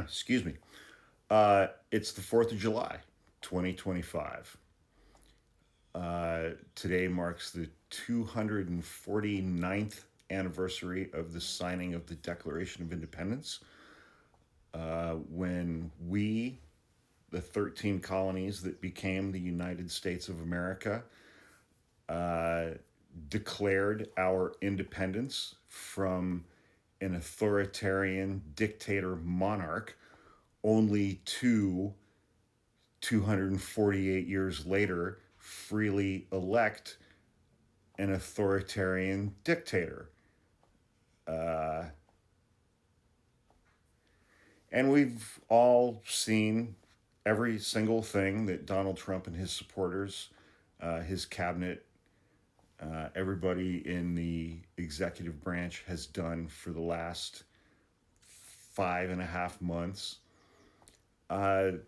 Excuse me. It's the 4th of July, 2025. Today marks the 249th anniversary of the signing of the Declaration of Independence, when we, the 13 colonies that became the United States of America, declared our independence from an authoritarian dictator monarch, only 248 years later, freely elect an authoritarian dictator. And we've all seen every single thing that Donald Trump and his supporters, his cabinet, everybody in the executive branch has done for the last 5.5 months. I'm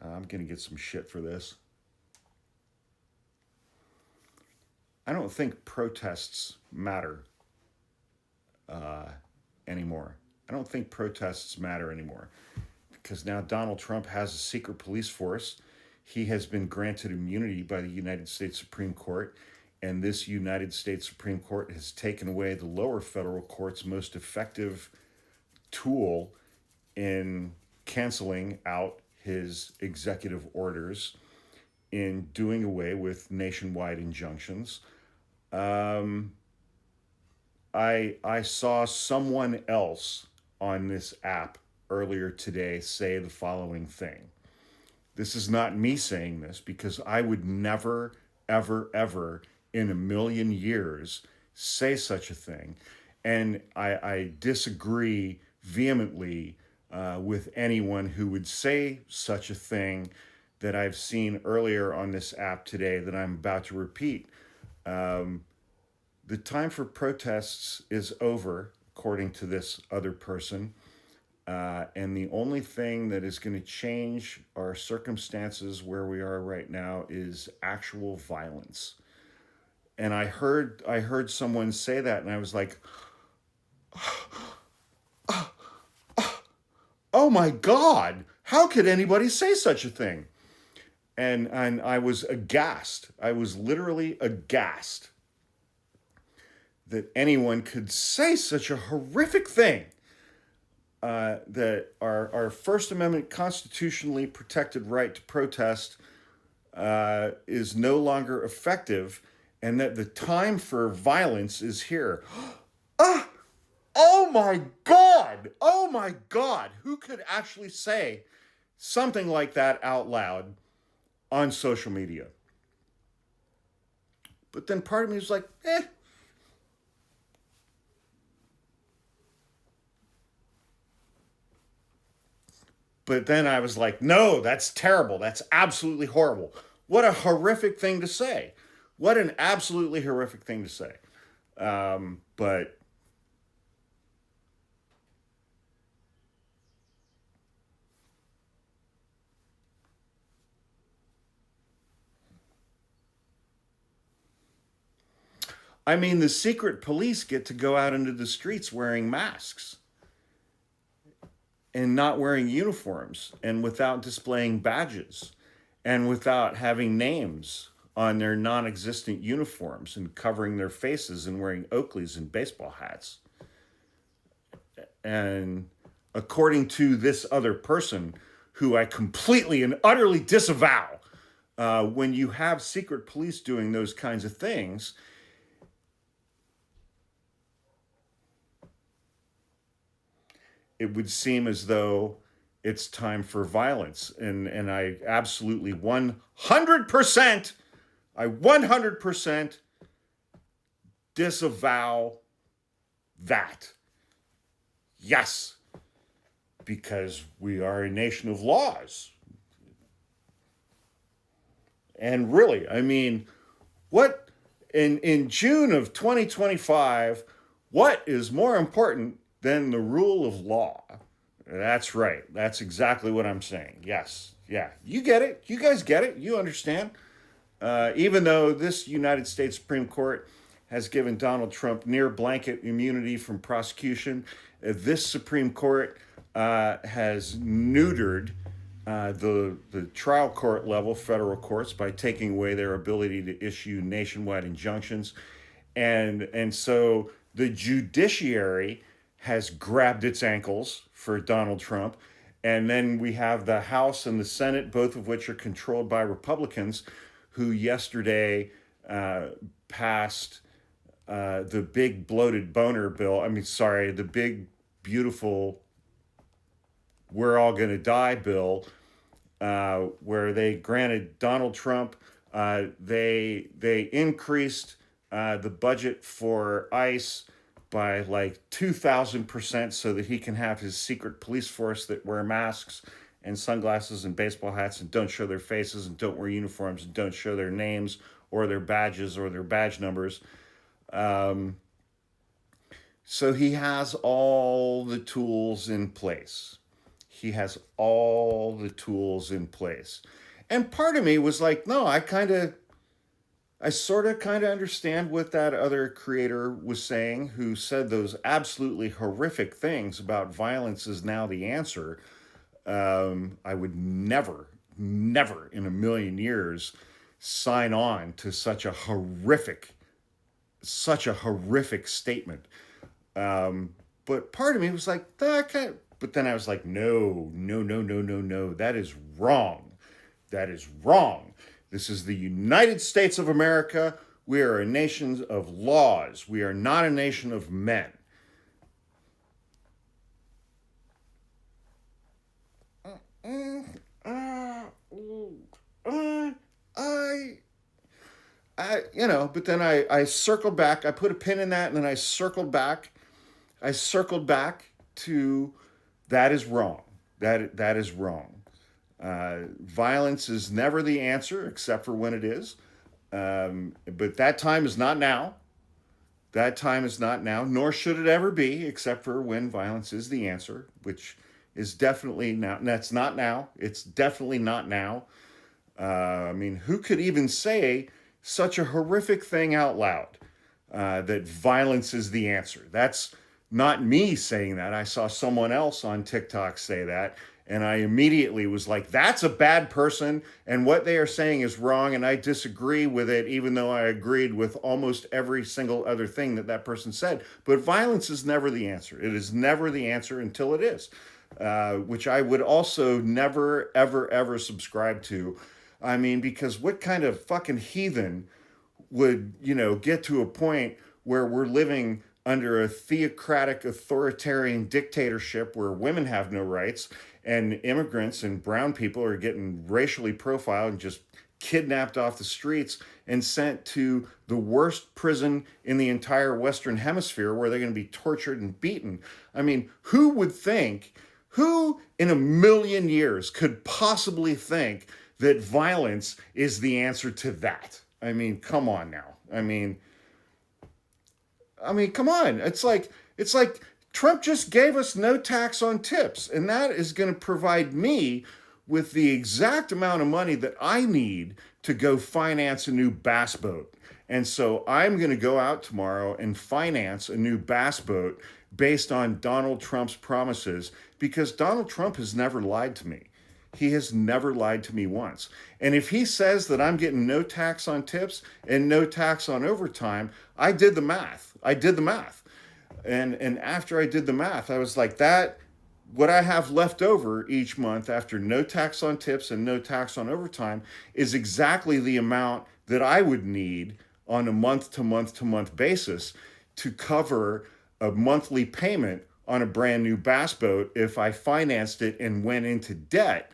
going to get some shit for this. I don't think protests matter anymore. I don't think protests matter anymore because now Donald Trump has a secret police force. He has been granted immunity by the United States Supreme Court, and this United States Supreme Court has taken away the lower federal court's most effective tool in canceling out his executive orders, in doing away with nationwide injunctions. I saw someone else on this app earlier today say the following thing. This is not me saying this, because I would never, ever, ever in a million years say such a thing. And I disagree vehemently with anyone who would say such a thing that I've seen earlier on this app today that I'm about to repeat. The time for protests is over, according to this other person. And the only thing that is going to change our circumstances where we are right now is actual violence. And I heard someone say that, and I was like, oh my God, how could anybody say such a thing? And I was aghast. I was literally aghast that anyone could say such a horrific thing. That our First Amendment constitutionally protected right to protest is no longer effective, and that the time for violence is here. Oh my God! Oh my God! Who could actually say something like that out loud on social media? But then part of me was like, But then I was like, no, that's terrible. That's absolutely horrible. What a horrific thing to say. What an absolutely horrific thing to say. But I mean, the secret police get to go out into the streets wearing masks and not wearing uniforms and without displaying badges and without having names on their non-existent uniforms and covering their faces and wearing Oakleys and baseball hats. And according to this other person, who I completely and utterly disavow, when you have secret police doing those kinds of things, it would seem as though it's time for violence. And I absolutely 100%, I 100% disavow that. Yes, because we are a nation of laws. And really, I mean, what in June of 2025, what is more important than the rule of law? That's right. That's exactly what I'm saying. Yes. Yeah. You get it. You guys get it. You understand. Even though this United States Supreme Court has given Donald Trump near blanket immunity from prosecution, this Supreme Court has neutered the trial court level federal courts by taking away their ability to issue nationwide injunctions, and so the judiciary has grabbed its ankles for Donald Trump, and then we have the House and the Senate, both of which are controlled by Republicans, who yesterday passed the big bloated boner bill. I mean, sorry, the big beautiful we're all going to die bill, where they granted Donald Trump, they increased the budget for ICE by like 2,000% so that he can have his secret police force that wear masks and sunglasses and baseball hats and don't show their faces and don't wear uniforms and don't show their names or their badges or their badge numbers. So he has all the tools in place. He has all the tools in place. And part of me was like, no, I sort of kind of understand what that other creator was saying, who said those absolutely horrific things about violence is now the answer. I would never, never in a million years sign on to such a horrific statement. But part of me was like, nah, I can't. But then I was like, no, no, no, no, no, no. That is wrong. That is wrong. This is the United States of America. We are a nation of laws. We are not a nation of men. But then I circled back. I put a pin in that, and then I circled back. I circled back to that is wrong. That is wrong. Violence is never the answer, except for when it is. But that time is not now. That time is not now, nor should it ever be, except for when violence is the answer, which is definitely now. That's not now. It's definitely not now. I mean, who could even say such a horrific thing out loud, that violence is the answer? That's not me saying that. I saw someone else on TikTok say that, and I immediately was like, that's a bad person, and what they are saying is wrong, and I disagree with it, even though I agreed with almost every single other thing that that person said. But violence is never the answer. It is never the answer until it is, which I would also never, ever, ever subscribe to. I mean, because what kind of fucking heathen would, get to a point where we're living under a theocratic, authoritarian dictatorship where women have no rights and immigrants and brown people are getting racially profiled and just kidnapped off the streets and sent to the worst prison in the entire Western Hemisphere where they're going to be tortured and beaten? I mean, who in a million years could possibly think that violence is the answer to that? I mean, come on now. I mean, come on. It's like Trump just gave us no tax on tips, and that is going to provide me with the exact amount of money that I need to go finance a new bass boat. And so I'm going to go out tomorrow and finance a new bass boat based on Donald Trump's promises, because Donald Trump has never lied to me. He has never lied to me once. And if he says that I'm getting no tax on tips and no tax on overtime, I did the math. And after I did the math, I was like, what I have left over each month after no tax on tips and no tax on overtime is exactly the amount that I would need on a month to month basis to cover a monthly payment on a brand new bass boat if I financed it and went into debt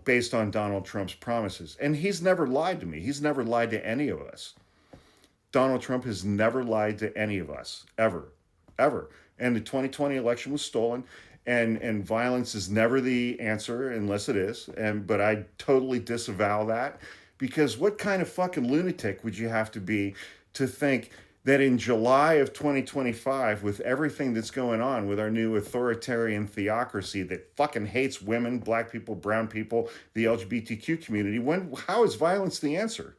based on Donald Trump's promises. And he's never lied to me. He's never lied to any of us. Donald Trump has never lied to any of us, ever, ever. And the 2020 election was stolen, and violence is never the answer unless it is. But I totally disavow that, because what kind of fucking lunatic would you have to be to think that in July of 2025, with everything that's going on with our new authoritarian theocracy that fucking hates women, black people, brown people, the LGBTQ community, how is violence the answer?